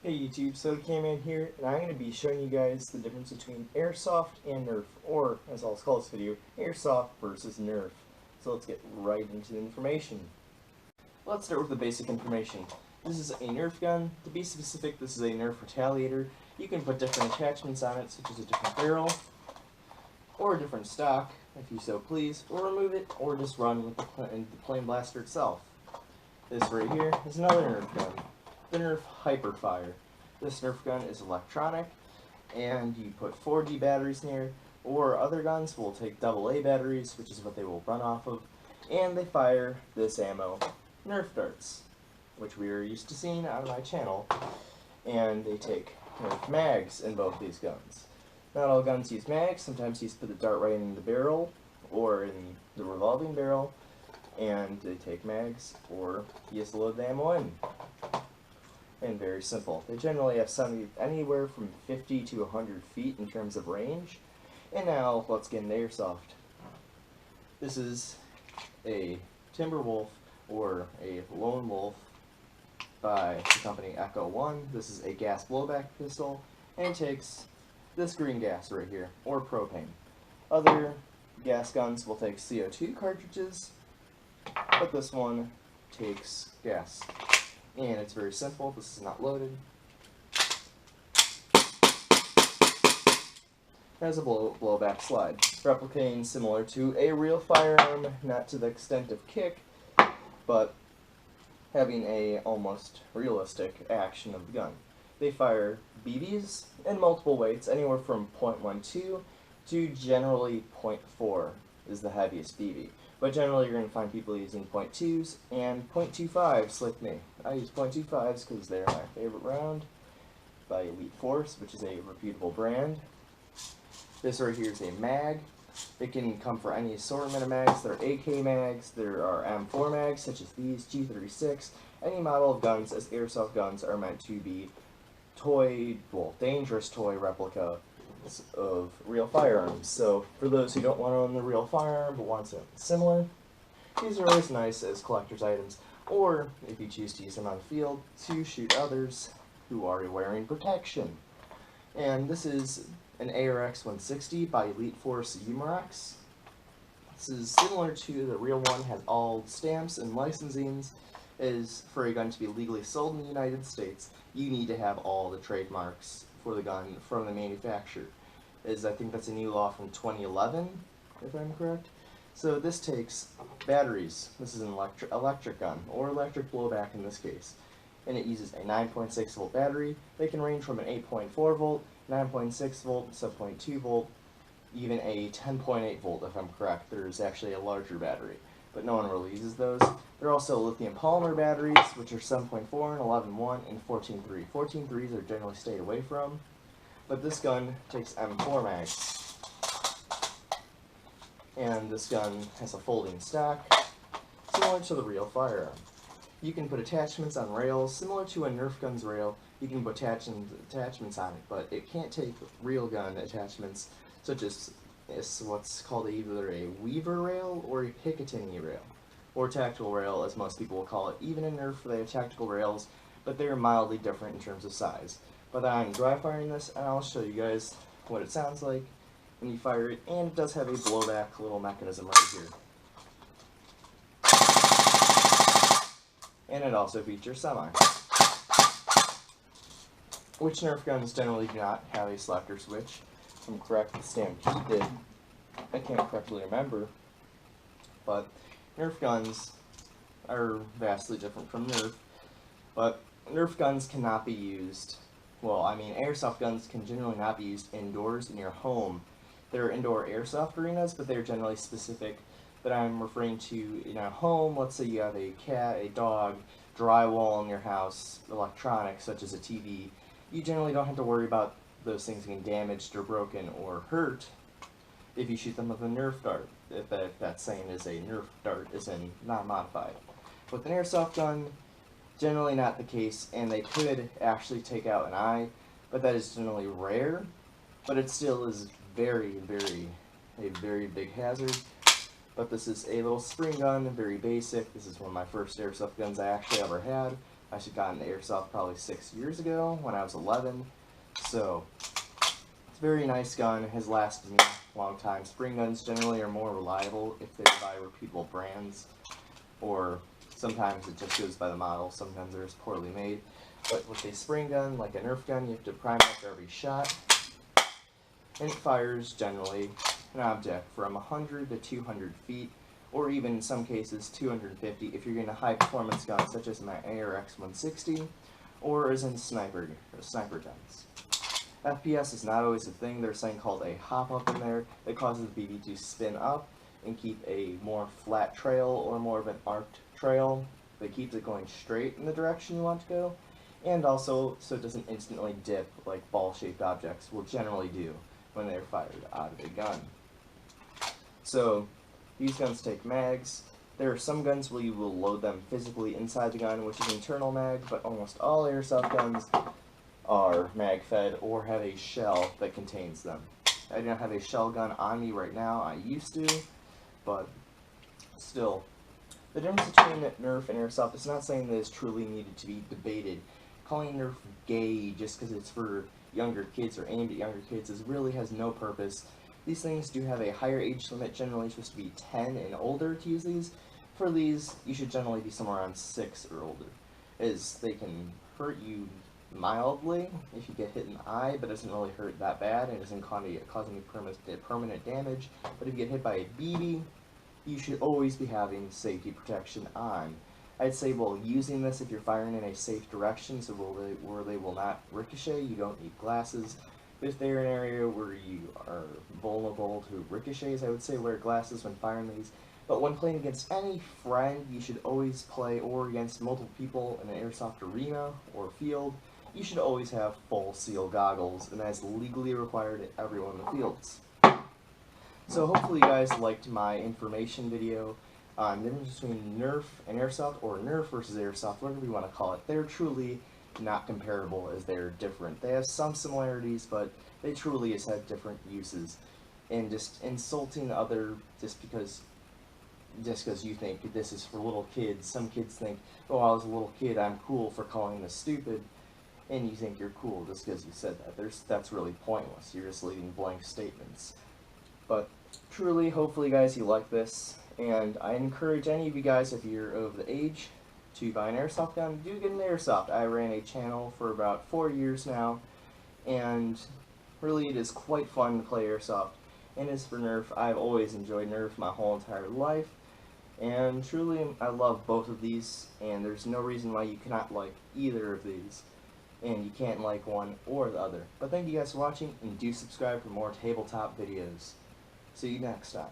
Hey YouTube, TheSodaCanMan here, and I'm going to be showing you guys the difference between Airsoft and Nerf, or, as I'll call this video, Airsoft versus Nerf. So let's get right into the information. Let's start with the basic information. This is a Nerf gun. To be specific, this is a Nerf retaliator. You can put different attachments on it, such as a different barrel, or a different stock, if you so please, or remove it, or just run with the plain blaster itself. This right here is another Nerf gun. The Nerf Hyperfire. This Nerf gun is electronic, and you put 4G batteries near, or other guns will take AA batteries, which is what they will run off of, and they fire this ammo, Nerf darts, which we are used to seeing on my channel, and they take Nerf mags in both these guns. Not all guns use mags. Sometimes you put the dart right in the barrel, or in the revolving barrel, and they take mags, or you just load the ammo in. And very simple. They generally have anywhere from 50 to 100 feet in terms of range. And now let's get into Airsoft. This is a Timberwolf, or a Lone Wolf, by the company Echo 1. This is a gas blowback pistol, and it takes this green gas right here, or propane. Other gas guns will take CO2 cartridges, but this one takes gas. And it's very simple. This is not loaded. It has a blowback slide, replicating similar to a real firearm, not to the extent of kick, but having a almost realistic action of the gun. They fire BBs in multiple weights, anywhere from 0.12 to generally 0.4 is the heaviest BB. But generally you're going to find people using 0.2s and 0.25s like me. I use 0.25s because they're my favorite round by Elite Force, which is a reputable brand. This right here is a mag. It can come for any assortment of mags. There are AK mags, there are M4 mags such as these, G36. Any model of guns as Airsoft guns are meant to be dangerous toy replica of real firearms. So for those who don't want to own the real firearm but want something similar, these are always nice as collector's items, or if you choose to use them on the field to shoot others who are wearing protection. And this is an ARX 160 by Elite Force Umarex. This is similar to the real one, has all stamps and licensings. Is for a gun to be legally sold in the United States, you need to have all the trademarks for the gun from the manufacturer. I think that's a new law from 2011, if I'm correct. So this takes batteries. This is an electric gun, or electric blowback in this case. And it uses a 9.6 volt battery. They can range from an 8.4 volt, 9.6 volt, 7.2 volt, even a 10.8 volt if I'm correct. There's actually a larger battery, but no one really uses those. There are also lithium polymer batteries, which are 7.4 and 11.1 and 14.3. 14.3s are generally stayed away from, but this gun takes M4 mags. And this gun has a folding stock, similar to the real firearm. You can put attachments on rails, similar to a Nerf gun's rail. You can put attachments on it, but it can't take real gun attachments, such as what's called either a weaver rail or a Picatinny rail, or tactical rail as most people will call it. Even in Nerf they have tactical rails, but they're mildly different in terms of size. But I'm dry firing this, and I'll show you guys what it sounds like when you fire it, and it does have a blowback little mechanism right here. And it also features semi, which Nerf guns generally do not have a selector switch. If I'm correct, the Stampede did. I can't correctly remember, but Nerf guns are vastly different from Nerf, but Nerf guns cannot be used, Airsoft guns can generally not be used indoors in your home. There are indoor Airsoft arenas, but they're generally specific. That I'm referring to in a home. Let's say you have a cat, a dog, drywall in your house, electronics such as a TV. You generally don't have to worry about those things getting damaged or broken or hurt if you shoot them with a Nerf dart, if that saying is a Nerf dart, is in not modified. With an Airsoft gun, generally not the case, and they could actually take out an eye, but that is generally rare, but it still is a very big hazard. But this is a little spring gun, very basic. This is one of my first Airsoft guns I actually ever had. I should have gotten the Airsoft probably 6 years ago when I was 11. So it's a very nice gun, has lasted me a long time. Spring guns generally are more reliable if they buy reputable brands, or sometimes it just goes by the model. Sometimes they're just poorly made. But with a spring gun, like a Nerf gun, you have to prime after every shot, and it fires generally an object from 100 to 200 feet, or even in some cases 250 if you're getting a high performance gun such as my ARX 160, or as in sniper guns. FPS is not always a thing. There's something called a hop up in there that causes the BB to spin up and keep a more flat trail or more of an arced trail that keeps it going straight in the direction you want to go, and also so it doesn't instantly dip like ball-shaped objects will generally do when they're fired out of a gun. So these guns take mags. There are some guns where you will load them physically inside the gun, which is internal mag, but almost all airsoft guns are mag fed or have a shell that contains them. I do not have a shell gun on me right now. I used to, but still. The difference between Nerf and Airsoft is not something that is truly needed to be debated. Calling Nerf gay just because it's for younger kids or aimed at younger kids really has no purpose. These things do have a higher age limit, generally supposed to be 10 and older to use these. For these, you should generally be somewhere around 6 or older, as they can hurt you mildly if you get hit in the eye, but it doesn't really hurt that bad, and it doesn't cause any permanent damage. But if you get hit by a BB, you should always be having safety protection on. I'd say, well, using this if you're firing in a safe direction, so where they will not ricochet, you don't need glasses. But if they're in an area where you are vulnerable to ricochets, I would say wear glasses when firing these. But when playing against any friend, you should always play, or against multiple people in an airsoft arena or field, you should always have full seal goggles, and that is legally required at every one of the fields. So hopefully you guys liked my information video on the difference between Nerf and Airsoft, or Nerf versus Airsoft, whatever you want to call it. They're truly not comparable, as they're different. They have some similarities, but they truly just have different uses. And just insulting other just because you think this is for little kids. Some kids think, oh, I was a little kid, I'm cool for calling this stupid. And you think you're cool just because you said that. That's really pointless. You're just leaving blank statements. But truly, hopefully guys, you like this. And I encourage any of you guys, if you're over the age, to buy an airsoft gun. Do get an airsoft. I ran a channel for about 4 years now, and really it is quite fun to play airsoft. And as for Nerf, I've always enjoyed Nerf my whole entire life, and truly I love both of these, and there's no reason why you cannot like either of these, and you can't like one or the other. But thank you guys for watching, and do subscribe for more tabletop videos. See you next time.